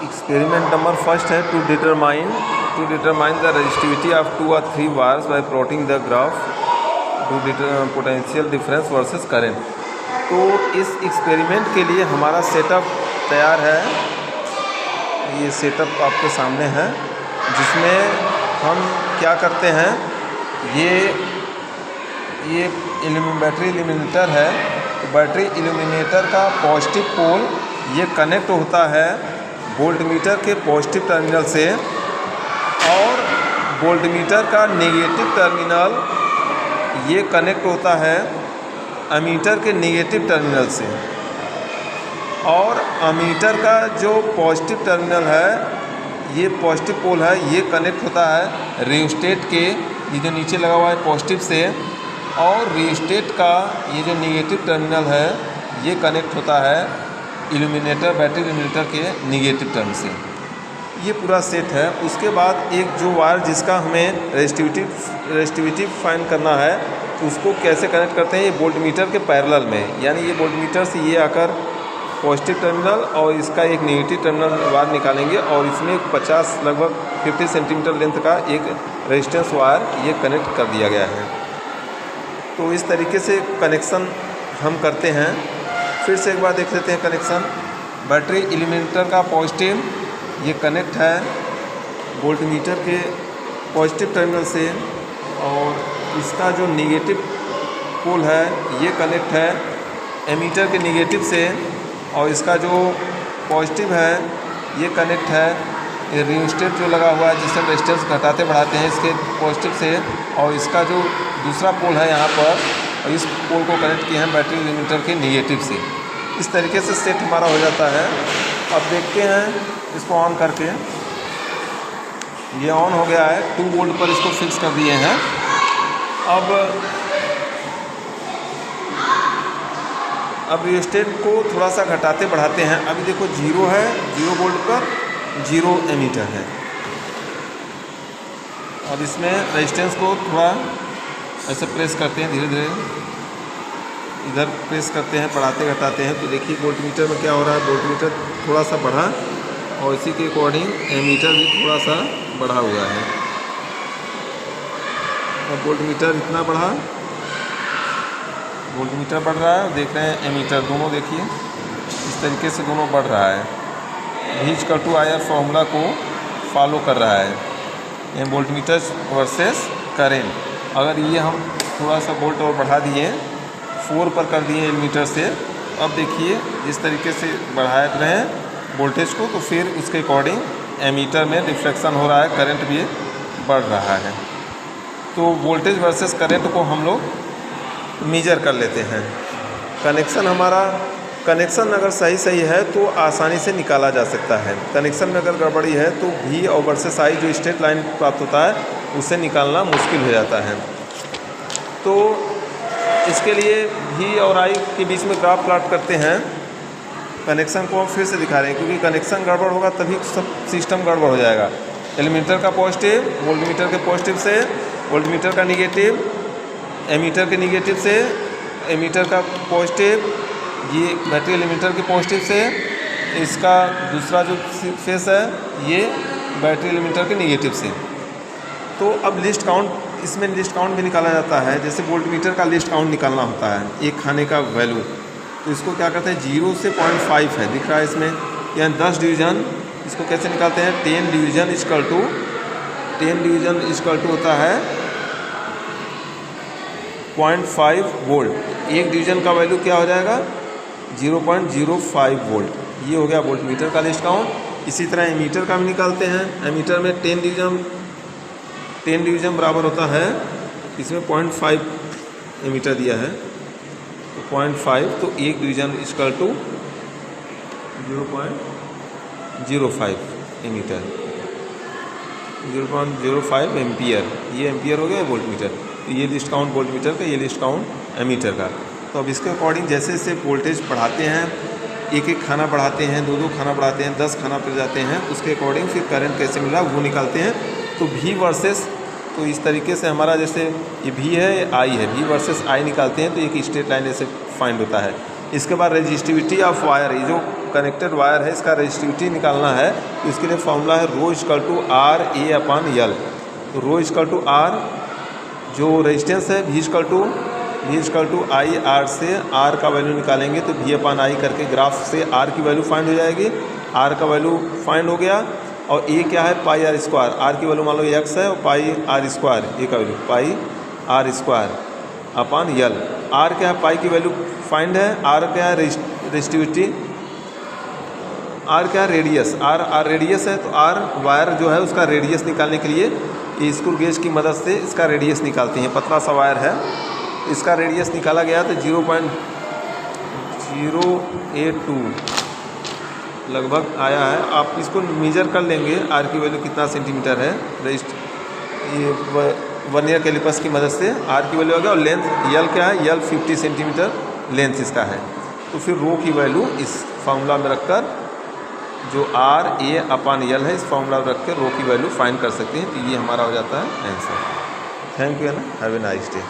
Experiment number first है to determine the resistivity of 2 or 3 wires by plotting the graph to potential difference versus current. तो इस experiment के लिए हमारा setup तैयार है। ये सेटअप आपके सामने है, जिसमें हम क्या करते हैं, ये बैटरी इल्यूमिनेटर है। तो बैटरी इल्यूमिनेटर का पॉजिटिव पोल ये कनेक्ट होता है वोल्टमीटर के पॉजिटिव टर्मिनल से, और वोल्टमीटर का नेगेटिव टर्मिनल ये कनेक्ट होता है एमीटर के नेगेटिव टर्मिनल से, और एमीटर का जो पॉजिटिव टर्मिनल है, ये पॉजिटिव पोल है, ये कनेक्ट होता है रियोस्टेट के, ये जो नीचे लगा हुआ है पॉजिटिव से, और रियोस्टेट का ये जो नेगेटिव टर्मिनल है ये कनेक्ट होता है बैटरी इल्यूमिनेटर के नेगेटिव टर्म से। ये पूरा सेट है। उसके बाद एक जो वायर जिसका हमें रेजिस्टिविटी फाइंड करना है, उसको कैसे कनेक्ट करते हैं, ये वोल्टमीटर के पैरेलल में, यानी ये वोल्टमीटर से ये आकर पॉजिटिव टर्मिनल और इसका एक नेगेटिव टर्मिनल वायर निकालेंगे, और इसमें लगभग 50 सेंटीमीटर लेंथ का एक रेजिस्टेंस वायर ये कनेक्ट कर दिया गया है। तो इस तरीके से कनेक्शन हम करते हैं। फिर से एक बार देख लेते हैं कनेक्शन। बैटरी इल्यूमिनेटर का पॉजिटिव ये कनेक्ट है वोल्टमीटर के पॉजिटिव टर्मिनल से, और इसका जो नेगेटिव पोल है ये कनेक्ट है एमीटर के नेगेटिव से, और इसका जो पॉजिटिव है ये कनेक्ट है ये रियोस्टेट जो लगा हुआ है, जिससे हम रेजिस्टेंस घटाते बढ़ाते हैं इसके पॉजिटिव से, और इसका जो दूसरा पोल है यहाँ पर, और इस पोल को कनेक्ट किए हैं बैटरी इल्यूमिनेटर के नेगेटिव से। इस तरीके से सेट हमारा हो जाता है। अब देखते हैं इसको ऑन करके। ये ऑन हो गया है, 2 वोल्ट पर इसको फिक्स कर दिए हैं। अब रियोस्टेट को थोड़ा सा घटाते बढ़ाते हैं। अभी देखो 0 है, 0 वोल्ट पर 0 एमीटर है। अब इसमें रेजिस्टेंस को थोड़ा ऐसे प्रेस करते हैं, धीरे धीरे इधर प्रेस करते हैं, बढ़ाते घटाते हैं। तो देखिए वोल्टमीटर में क्या हो रहा है, वोल्टमीटर थोड़ा सा बढ़ा, और इसी के अकॉर्डिंग एमीटर भी थोड़ा सा बढ़ा हुआ है। अब वोल्टमीटर इतना बढ़ा, वोल्टमीटर बढ़ रहा है, देख रहे हैं एमीटर दोनों, देखिए इस तरीके से दोनों बढ़ रहा है। V/IR फॉर्मूला को फॉलो कर रहा है, ये वोल्टमीटर वर्सेस करेंट। अगर ये हम थोड़ा सा वोल्ट और बढ़ा दिए, 4 पर कर दिए एमीटर से, अब देखिए इस तरीके से बढ़ा रहे हैं वोल्टेज को, तो फिर उसके अकॉर्डिंग एमीटर में रिफ्लेक्शन हो रहा है, करंट भी बढ़ रहा है। तो वोल्टेज वर्सेस करंट को हम लोग मेजर कर लेते हैं। कनेक्शन अगर सही है तो आसानी से निकाला जा सकता है। कनेक्शन में अगर गड़बड़ी है तो V और वर्सेस I जो स्ट्रेट लाइन प्राप्त होता है, उसे निकालना मुश्किल हो जाता है। तो इसके लिए V और I के बीच में ग्राफ प्लॉट करते हैं। कनेक्शन को हम फिर से दिखा रहे हैं, क्योंकि कनेक्शन गड़बड़ होगा तभी सब सिस्टम गड़बड़ हो जाएगा। एलीमीटर का पॉजिटिव वोल्टमीटर के पॉजिटिव से, वोल्टमीटर का निगेटिव एमीटर के निगेटिव से, एमीटर का पॉजिटिव ये बैटरी एलीमीटर के पॉजिटिव से, इसका दूसरा जो फेस है ये बैटरी एलीमीटर के निगेटिव से। तो अब लिस्ट काउंट, इसमें लिस्ट काउंट भी निकाला जाता है। जैसे वोल्टमीटर का लिस्ट काउंट निकालना होता है, एक खाने का वैल्यू, तो इसको क्या करते हैं, 0 से 0.5 है, दिख रहा है इसमें, या 10 डिवीज़न। इसको कैसे निकालते हैं, 10 डिवीज़न इक्वल टू होता है 0.5 वोल्ट। एक डिवीज़न का वैल्यू क्या हो जाएगा, 0.05 वोल्ट। ये हो गया वोल्टमीटर का लिस्ट काउंट। इसी तरह एमीटर का भी निकालते हैं। एमीटर में 10 डिवीज़न बराबर होता है, इसमें 0.5 एमीटर दिया है, तो 0.5, तो एक division equal to 0.05 ammeter, 0.05 ampere. ये एम्पियर हो गया वोल्टमीटर। तो ये लिस्ट काउंट वोल्टमीटर का, ये लिस्ट काउंट एमीटर का। तो अब इसके अकॉर्डिंग जैसे जैसे वोल्टेज बढ़ाते हैं, एक एक खाना बढ़ाते हैं, 2 खाना बढ़ाते हैं, 10 खाना पर जाते हैं, उसके अकॉर्डिंग फिर करंट कैसे मिला वो निकालते हैं। तो V वर्सेस, तो इस तरीके से हमारा जैसे ये V है, ये I है, V वर्सेस I निकालते हैं, तो एक स्ट्रेट लाइन ऐसे फाइंड होता है। इसके बाद रेजिस्टिविटी ऑफ वायर, ये जो कनेक्टेड वायर है, इसका रेजिस्टिविटी निकालना है तो इसके लिए फॉर्मूला है rho equal to r a upon l. तो रो इक्वल टू आर जो रेजिस्टेंस है v equal to I r से आर का वैल्यू निकालेंगे तो वी अपॉन आई करके ग्राफ से आर की वैल्यू फाइंड हो जाएगी। आर का वैल्यू फाइंड हो गया और ए क्या है पाई आर स्क्वायर, आर की वैल्यू मान लो एक्स है और पाई आर स्क्वायर ए का value pi R square upon L. R क्या है पाई की वैल्यू फाइंड है, आर क्या है रेजिस्टिविटी, आर क्या है रेडियस, आर रेडियस है तो आर वायर जो है उसका रेडियस निकालने के लिए ये स्क्रू गेज की मदद से इसका रेडियस निकालते हैं। पतला सा वायर है, इसका रेडियस निकाला गया तो 0.082 लगभग आया है। आप इसको मेजर कर लेंगे आर की वैल्यू कितना सेंटीमीटर है, ये वर्नियर कैलिपर्स की मदद से आर की वैल्यू आ गया। और लेंथ यल क्या है, यल 50 सेंटीमीटर लेंथ इसका है। तो फिर रो की वैल्यू इस फार्मूला में रखकर जो आर ए अपॉन यल है इस फार्मूला में रख कर रो की वैल्यू फाइंड कर सकते हैं। तो ये हमारा हो जाता है आंसर। थैंक यू है ना, हैव ए नाइस डे।